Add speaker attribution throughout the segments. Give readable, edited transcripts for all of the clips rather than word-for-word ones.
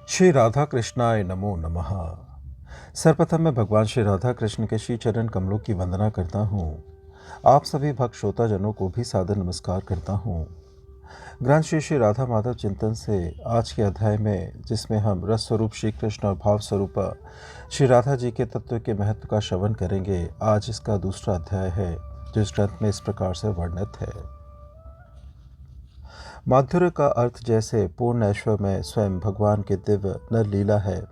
Speaker 1: श्री राधा कृष्णाय नमो नमः। सर्वप्रथम मैं भगवान श्री राधा कृष्ण के श्री चरण कमलों की वंदना करता हूँ। आप सभी भक्त श्रोताजनों को भी सादर नमस्कार करता हूँ। ग्रंथ श्री श्री राधा माधव चिंतन से आज के अध्याय में, जिसमें हम रस स्वरूप श्री कृष्ण और भाव स्वरूप श्री राधा जी के तत्व के महत्व का श्रवण करेंगे। आज इसका दूसरा अध्याय है, जो इस ग्रंथ में इस प्रकार से वर्णित है। माधुर्य का अर्थ जैसे पूर्ण ऐश्वर्य में स्वयं भगवान के दिव्य नर लीला है,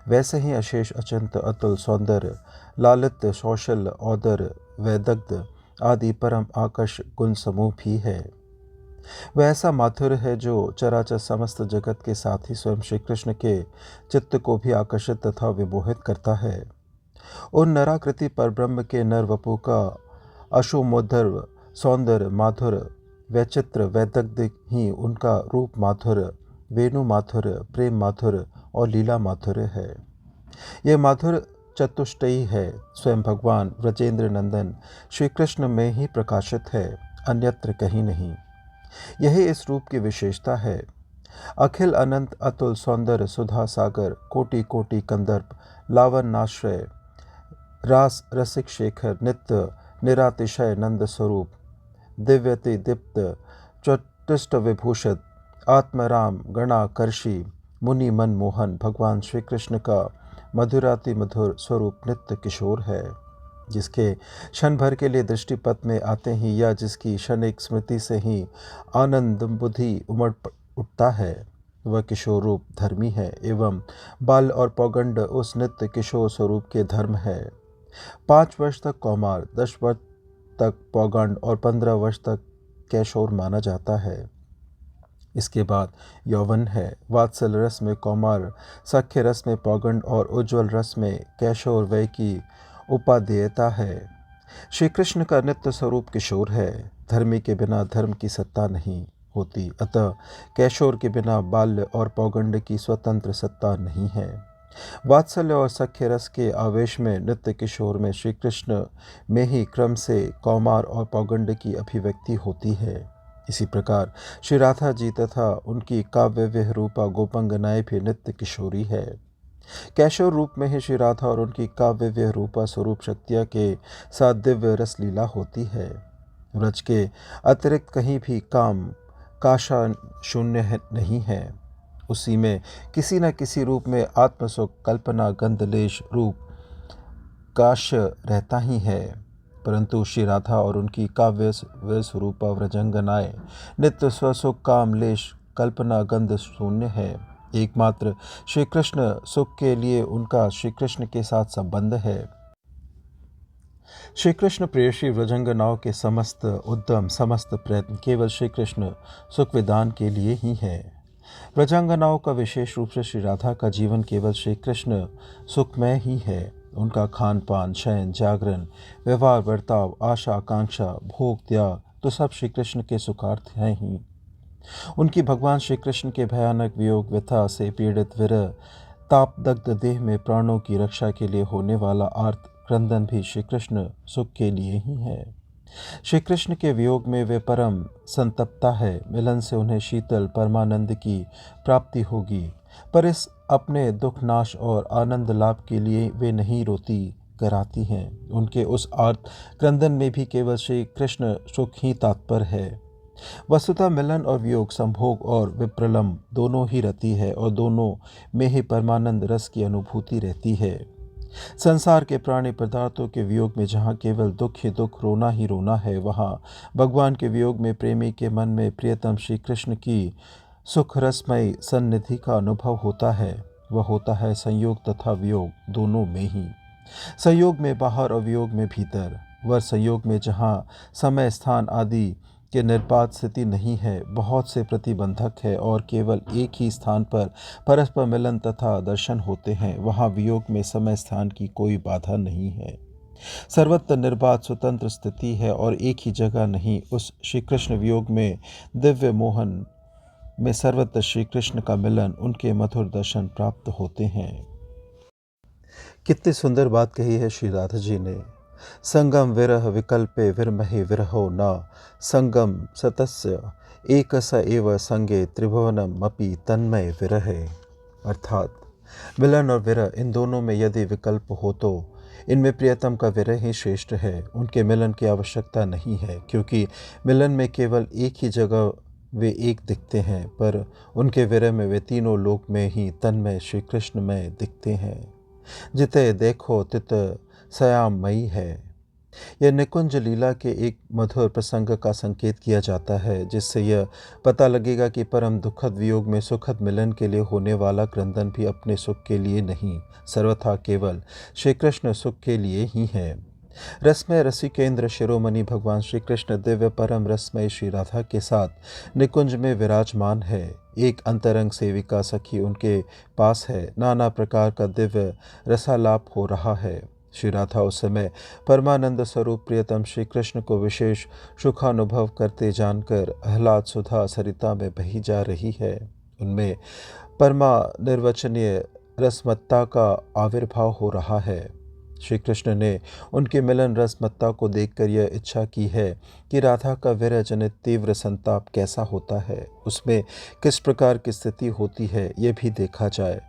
Speaker 1: वैसे ही अशेष अचिंत अतुल सौंदर्य, लालित्य, कौशल, औदर, वैदग्ध आदि परम आकर्ष गुण समूह भी है। वह ऐसा माधुर्य है जो चराचर समस्त जगत के साथ ही स्वयं श्री कृष्ण के चित्त को भी आकर्षित तथा विमोहित करता है। उन नराकृति पर ब्रह्म के नर वपु का अशुमोधर सौंदर्य माधुर्य, वैचित्र, वैदग्ध ही उनका रूप माधुर्य, वेणु माधुर्य, प्रेम माधुर्य और लीला माधुर्य है। यह माधुर्य चतुष्टयी है, स्वयं भगवान व्रजेंद्र नंदन श्री कृष्ण में ही प्रकाशित है, अन्यत्र कहीं नहीं। यही इस रूप की विशेषता है। अखिल अनंत अतुल सौंदर्य सुधा सागर, कोटि कोटि कंदर्प, लावण्याश्रय, रास रसिक शेखर, नित्य निरातिशय नंद स्वरूप, दिव्यति दीप्त, चतुष्ट विभूषित, आत्मराम गणाकर्षी, मुनि मन मोहन भगवान श्री कृष्ण का मधुराति मधुर स्वरूप नित्य किशोर है, जिसके क्षण भर के लिए दृष्टिपथ में आते ही या जिसकी क्षणिक स्मृति से ही आनंद बुद्धि उमड़ उठता है, वह किशोर रूप धर्मी है एवं बाल और पौगंड उस नित्य किशोर स्वरूप के धर्म है। 5 वर्ष तक कौमार, 10 वर्ष तक पौगंड और 15 वर्ष तक कैशोर माना जाता है। इसके बाद यौवन है। वात्सल रस में कौमार, सख्य रस में पौगंड और उज्ज्वल रस में कैशोर वय की उपादेयता है। श्री कृष्ण का नित्य स्वरूप किशोर है। धर्मी के बिना धर्म की सत्ता नहीं होती, अतः कैशोर के बिना बाल्य और पौगंड की स्वतंत्र सत्ता नहीं है। वात्सल्य और सख्य रस के आवेश में नित्य किशोर में श्री कृष्ण में ही क्रम से कौमार और पौगंड की अभिव्यक्ति होती है। इसी प्रकार श्री राधा जी तथा उनकी काव्य विहरूपा गोपंगनाएं भी नित्य किशोरी है। कैशोर रूप में ही श्री राधा और उनकी काव्य विहरूपा स्वरूप शक्तिया के साथ दिव्य रस लीला होती है। व्रज के अतिरिक्त कहीं भी काम काशा शून्य नहीं है। उसी में किसी न किसी रूप में आत्मसुख, कल्पना, गंधलेश रूप काश्य रहता ही है। परंतु श्री राधा और उनकी काव्य स्वरूपा व्रजंगनाएं नित्य स्वसुख, काम, लेश, कल्पना, गंध शून्य है। एकमात्र श्री कृष्ण सुख के लिए उनका श्री कृष्ण के साथ संबंध है। श्री कृष्ण प्रेयसी व्रजंगनाओं के समस्त उद्यम, समस्त प्रयत्न केवल श्री कृष्ण सुख विधान के लिए ही है। व्रजांगनाओं का विशेष रूप से श्री राधा का जीवन केवल श्री कृष्ण सुखमय ही है। उनका खान पान, शयन, जागरण, व्यवहार, बर्ताव, आशा, आकांक्षा, भोग, त्याग तो सब श्री कृष्ण के सुखार्थ हैं ही। उनकी भगवान श्री कृष्ण के भयानक वियोग व्यथा से पीड़ित विरह तापदग्ध देह में प्राणों की रक्षा के लिए होने वाला आर्त क्रंदन भी श्री कृष्ण सुख के लिए ही है। श्री कृष्ण के वियोग में वे परम संतप्ता है। मिलन से उन्हें शीतल परमानंद की प्राप्ति होगी, पर इस अपने दुख नाश और आनंद लाभ के लिए वे नहीं रोती कराती हैं। उनके उस आर्त क्रंदन में भी केवल श्री कृष्ण सुख ही तात्पर्य है। वस्तुतः मिलन और वियोग, संभोग और विप्रलंब दोनों ही रति है और दोनों में ही परमानंद रस की अनुभूति रहती है। संसार के प्राणी पदार्थों के वियोग में जहाँ केवल दुख ही दुख, रोना ही रोना है, वहाँ भगवान के वियोग में प्रेमी के मन में प्रियतम श्री कृष्ण की सुख रसमय सन्निधि का अनुभव होता है। वह होता है संयोग तथा वियोग दोनों में ही। संयोग में बाहर और वियोग में भीतर। वह संयोग में जहाँ समय, स्थान आदि के निर्बाध स्थिति नहीं है, बहुत से प्रतिबंधक है और केवल एक ही स्थान पर परस्पर मिलन तथा दर्शन होते हैं, वहाँ वियोग में समय स्थान की कोई बाधा नहीं है। सर्वत्र निर्बाध स्वतंत्र स्थिति है और एक ही जगह नहीं। उस श्री कृष्ण वियोग में दिव्य मोहन में सर्वत्र श्री कृष्ण का मिलन, उनके मधुर दर्शन प्राप्त होते हैं। कितनी सुंदर बात कही है श्री राधा जी ने। संगम विरह विकल्पे विरमहि विरहो न संगम सतस्य एक स एव संगे त्रिभुवनम अपि तन्मय विरहे। अर्थात मिलन और विरह, इन दोनों में यदि विकल्प हो तो इनमें प्रियतम का विरह ही श्रेष्ठ है। उनके मिलन की आवश्यकता नहीं है, क्योंकि मिलन में केवल एक ही जगह वे एक दिखते हैं, पर उनके विरह में वे तीनों लोक में ही तन्मय श्री कृष्ण में दिखते हैं। जिते देखो तित सयामयी है। यह निकुंज लीला के एक मधुर प्रसंग का संकेत किया जाता है, जिससे यह पता लगेगा कि परम दुखद वियोग में सुखद मिलन के लिए होने वाला क्रंदन भी अपने सुख के लिए नहीं, सर्वथा केवल श्री कृष्ण सुख के लिए ही है। रसमय रसिकेंद्र शिरोमणि भगवान श्री कृष्ण दिव्य परम रसमय श्री राधा के साथ निकुंज में विराजमान है। एक अंतरंग सेविका सखी उनके पास है। नाना प्रकार का दिव्य रसालाप हो रहा है। श्री राधा उस समय परमानंद स्वरूप प्रियतम श्री कृष्ण को विशेष सुखानुभव करते जानकर आह्लाद सुधा सरिता में बही जा रही है। उनमें परमा निर्वचनीय रसमत्ता का आविर्भाव हो रहा है। श्री कृष्ण ने उनके मिलन रसमत्ता को देखकर यह इच्छा की है कि राधा का विरह जनित तीव्र संताप कैसा होता है, उसमें किस प्रकार की स्थिति होती है, यह भी देखा जाए।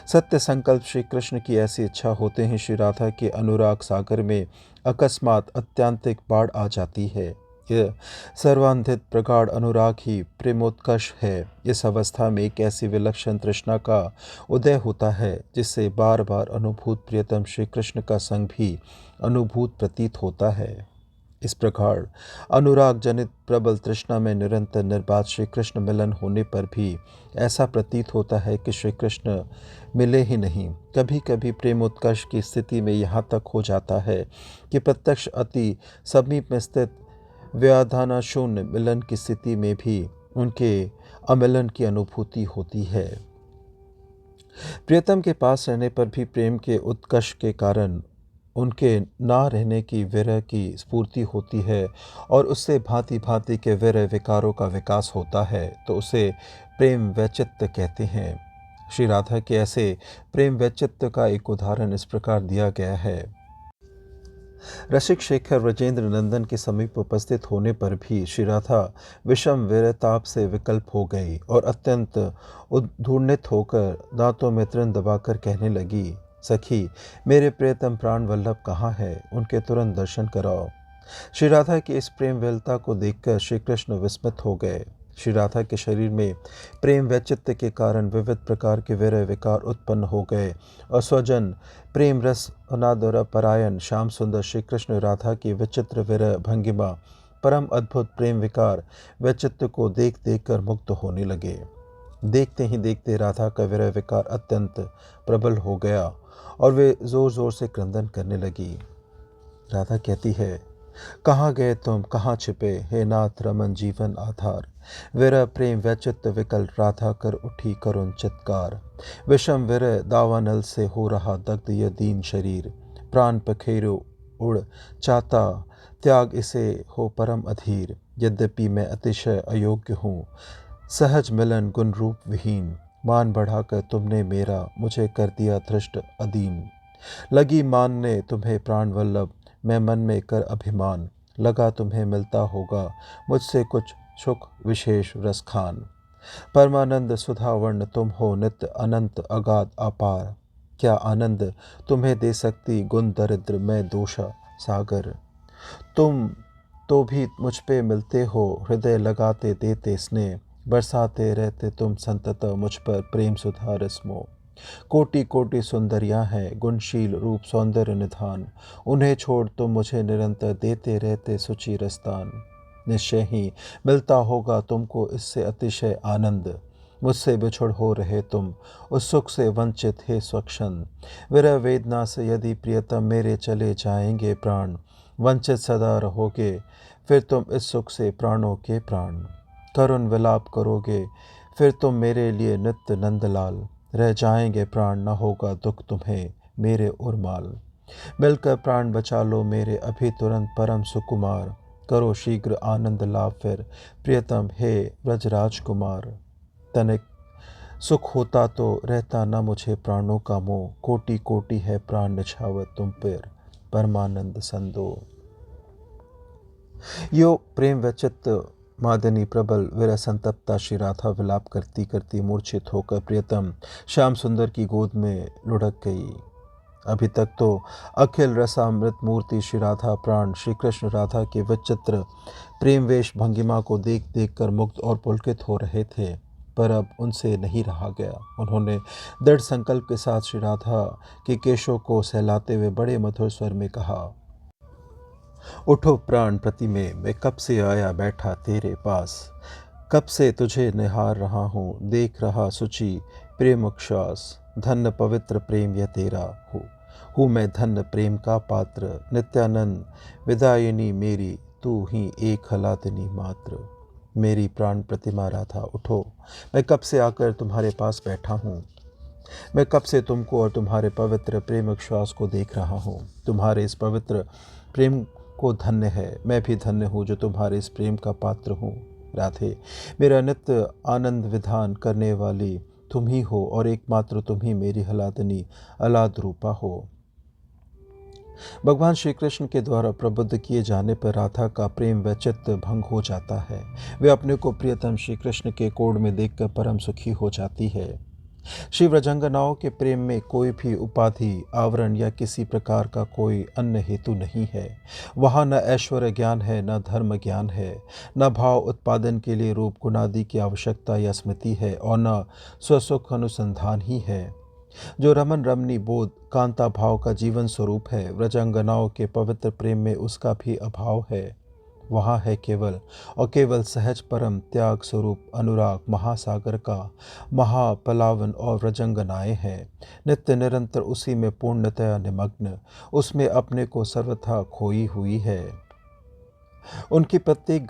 Speaker 1: सत्य संकल्प श्री कृष्ण की ऐसी इच्छा होते ही श्री राधा के अनुराग सागर में अकस्मात अत्यंतिक बाढ़ आ जाती है। यह सर्वांधित प्रगाढ़ अनुराग ही प्रेमोत्कर्ष है। इस अवस्था में एक ऐसी विलक्षण तृष्णा का उदय होता है, जिससे बार बार अनुभूत प्रियतम श्री कृष्ण का संग भी अनुभूत प्रतीत होता है। इस प्रकार अनुराग जनित प्रबल तृष्णा में निरंतर निर्बाध श्री कृष्ण मिलन होने पर भी ऐसा प्रतीत होता है कि श्री कृष्ण मिले ही नहीं। कभी कभी प्रेमोत्कर्ष की स्थिति में यहाँ तक हो जाता है कि प्रत्यक्ष अति समीप में स्थित व्याधाना शून्य मिलन की स्थिति में भी उनके अमिलन की अनुभूति होती है। प्रियतम के पास रहने पर भी प्रेम के उत्कर्ष के कारण उनके ना रहने की विरह की स्फूर्ति होती है, और उससे भांति भांति के विरह विकारों का विकास होता है, तो उसे प्रेम वैचित्य कहते हैं। श्री राधा के ऐसे प्रेम वैचित्य का एक उदाहरण इस प्रकार दिया गया है। रसिक शेखर व्रजेंद्र नंदन के समीप उपस्थित होने पर भी श्री राधा विषम विरहताप से विकल्प हो गई और अत्यंत उद्धूर्णित होकर दांतों में तृण दबाकर कहने लगी, सखी, मेरे प्रियतम प्राण वल्लभ कहाँ है? उनके तुरंत दर्शन कराओ। श्री राधा की इस प्रेम विलता को देखकर श्री कृष्ण विस्मित हो गए। श्री राधा के शरीर में प्रेम वैचित्य के कारण विविध प्रकार के विरह विकार उत्पन्न हो गए, और स्वजन प्रेम रस अनादर परायण श्याम सुंदर श्री कृष्ण राधा की विचित्र विरह भंगिमा, परम अद्भुत प्रेम विकार वैचित्य को देख देख कर मुग्ध होने लगे। देखते ही देखते राधा का विरह विकार अत्यंत प्रबल हो गया और वे जोर जोर से क्रंदन करने लगी। राधा कहती है, कहाँ गए तुम, कहाँ छिपे, हे नाथ रमन जीवन आधार। विरह प्रेम वैचित्य विकल राधा कर उठी करुण चित्कार। विषम विरह दावानल से हो रहा दग्ध यह दीन शरीर। प्राण पखेरु उड़ चाहता त्याग इसे हो परम अधीर। यद्यपि मैं अतिशय अयोग्य हूँ, सहज मिलन गुण रूप विहीन। मान बढ़ाकर तुमने मेरा मुझे कर दिया धृष्ट अदीन। लगी मानने तुम्हें प्राण वल्लभ, मैं मन में कर अभिमान। लगा तुम्हें मिलता होगा मुझसे कुछ सुख विशेष रस खान। परमानंद सुधावर्ण तुम हो नित्य अनंत अगाध अपार। क्या आनंद तुम्हें दे सकती गुण दरिद्र मैं दोषा सागर। तुम तो भी मुझ पे मिलते हो, हृदय लगाते देते स्नेह। बरसाते रहते तुम संतत मुझ पर प्रेम सुधा रस्मो। कोटि कोटि सुंदरियाँ हैं, गुणशील रूप सौंदर्य निधान। उन्हें छोड़ तुम मुझे निरंतर देते रहते सुचि रस्तान। निश्चय ही मिलता होगा तुमको इससे अतिशय आनंद। मुझसे बिछुड़ हो रहे तुम उस सुख से वंचित हे स्वक्षण। विरह वेदना से यदि प्रियतम मेरे चले जाएंगे प्राण, वंचित सदा रहोगे फिर तुम इस सुख से प्राणों के प्राण। करुण विलाप करोगे फिर तुम मेरे लिए नित्य नंदलाल। रह जाएंगे प्राण न होगा दुख तुम्हें मेरे उर्माल। मिलकर प्राण बचा लो मेरे अभी तुरंत परम सुकुमार। करो शीघ्र आनंद लाभ फिर प्रियतम हे व्रजराज कुमार। तनिक सुख होता तो रहता न मुझे प्राणों का मोह। कोटि कोटि है प्राण निछावर तुम पर परमानंद संदो। यो प्रेम वैचित्य मादनी प्रबल विरह संतप्ता श्री राधा विलाप करती करती मूर्छित होकर प्रियतम श्याम सुंदर की गोद में लुढ़क गई। अभी तक तो अखिल रसामृत मूर्ति श्री राधा प्राण श्री कृष्ण राधा के विचित्र प्रेमवेश भंगिमा को देख देख कर मुग्ध और पुलकित हो रहे थे, पर अब उनसे नहीं रहा गया। उन्होंने दृढ़ संकल्प के साथ श्री राधा के केशों को सहलाते हुए बड़े मधुर स्वर में कहा, उठो प्राण प्रतिमे, मैं कब से आया बैठा तेरे पास, कब से तुझे निहार रहा हूँ, देख रहा सुचि प्रेम उच्छ्वास, धन्य पवित्र प्रेम यह तेरा हूँ मैं धन्य प्रेम का पात्र, नित्यानंद विदायिनी मेरी तू ही एक हलादनी मात्र। मेरी प्राण प्रतिमा राधा उठो, मैं कब से आकर तुम्हारे पास बैठा हूँ, मैं कब से तुमको और तुम्हारे पवित्र प्रेम विश्वास को देख रहा हूँ। तुम्हारे इस पवित्र प्रेम को धन्य है, मैं भी धन्य हूँ जो तुम्हारे इस प्रेम का पात्र हूँ। राधे, मेरा नित्य आनंद विधान करने वाली तुम ही हो और एकमात्र तुम ही मेरी हलादनी अलाद रूपा हो। भगवान श्री कृष्ण के द्वारा प्रबुद्ध किए जाने पर राधा का प्रेम वैचित्र भंग हो जाता है। वे अपने को प्रियतम श्री कृष्ण के कोड में देखकर परम सुखी हो जाती है। श्री व्रजंगनाओं के प्रेम में कोई भी उपाधि, आवरण या किसी प्रकार का कोई अन्य हेतु नहीं है। वहाँ न ऐश्वर्य ज्ञान है, न धर्म ज्ञान है, न भाव उत्पादन के लिए रूप गुणादि की आवश्यकता या स्मृति है, और न स्वसुख अनुसंधान ही है। जो रमन रमनी बोध कांता भाव का जीवन स्वरूप है, व्रजंगनाओं के पवित्र प्रेम में उसका भी अभाव है। वहाँ है केवल और केवल सहज परम त्याग स्वरूप अनुराग महासागर का महापलावन, और व्रजंगनाएं हैं नित्य निरंतर उसी में पूर्णतया निमग्न, उसमें अपने को सर्वथा खोई हुई है। उनकी प्रत्येक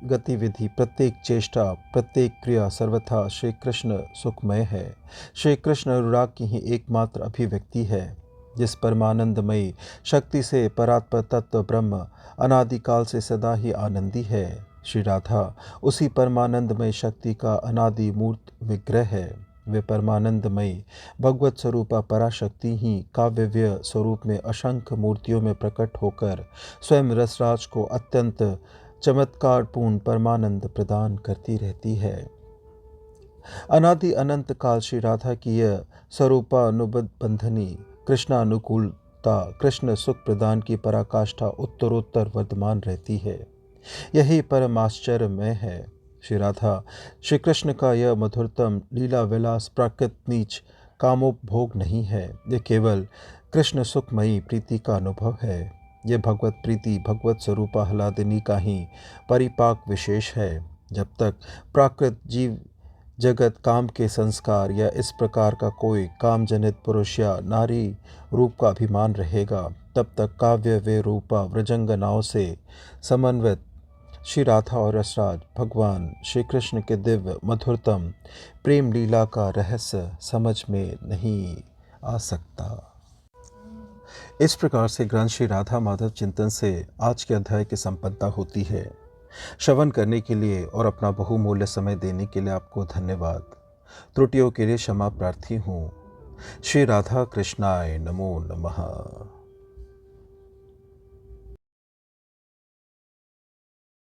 Speaker 1: गतिविधि, प्रत्येक चेष्टा, प्रत्येक क्रिया सर्वथा श्री कृष्ण सुखमय है। श्री कृष्ण अनुराग की ही एकमात्र अभिव्यक्ति है। जिस परमानंदमयी शक्ति से परात्पर तत्व ब्रह्म अनादिकाल से सदा ही आनंदी है, श्री राधा उसी परमानंदमय शक्ति का अनादि मूर्त विग्रह है। वे परमानंदमयी भगवत स्वरूपा पराशक्ति ही काव्यव्य स्वरूप में असंख्य मूर्तियों में प्रकट होकर स्वयं रसराज को अत्यंत चमत्कारपूर्ण परमानंद प्रदान करती रहती है। अनादि अनंत काल श्री राधा की यह स्वरूपानुबंधनी कृष्णानुकूलता, कृष्ण सुख प्रदान की पराकाष्ठा उत्तरोत्तर वर्धमान रहती है। यही परम आश्चर्यमय है। श्री राधा श्री कृष्ण का यह मधुरतम लीला विलास प्राकृत नीच कामोपभोग नहीं है, ये केवल कृष्ण सुखमयी प्रीति का अनुभव है। ये भगवत प्रीति भगवत स्वरूपा हलादिनी का ही परिपाक विशेष है। जब तक प्राकृत जीव जगत काम के संस्कार या इस प्रकार का कोई काम जनित पुरुष या नारी रूप का अभिमान रहेगा, तब तक काव्य वे रूपा व्रजंगनाओं से समन्वित श्री राधा और रसराज भगवान श्री कृष्ण के दिव्य मधुरतम प्रेम लीला का रहस्य समझ में नहीं आ सकता। इस प्रकार से ग्रंथ श्री राधा माधव चिंतन से आज के अध्याय की संपन्नता होती है। श्रवण करने के लिए और अपना बहुमूल्य समय देने के लिए आपको धन्यवाद। त्रुटियों के लिए क्षमा प्रार्थी हूँ। श्री राधा कृष्णाय नमो नमः।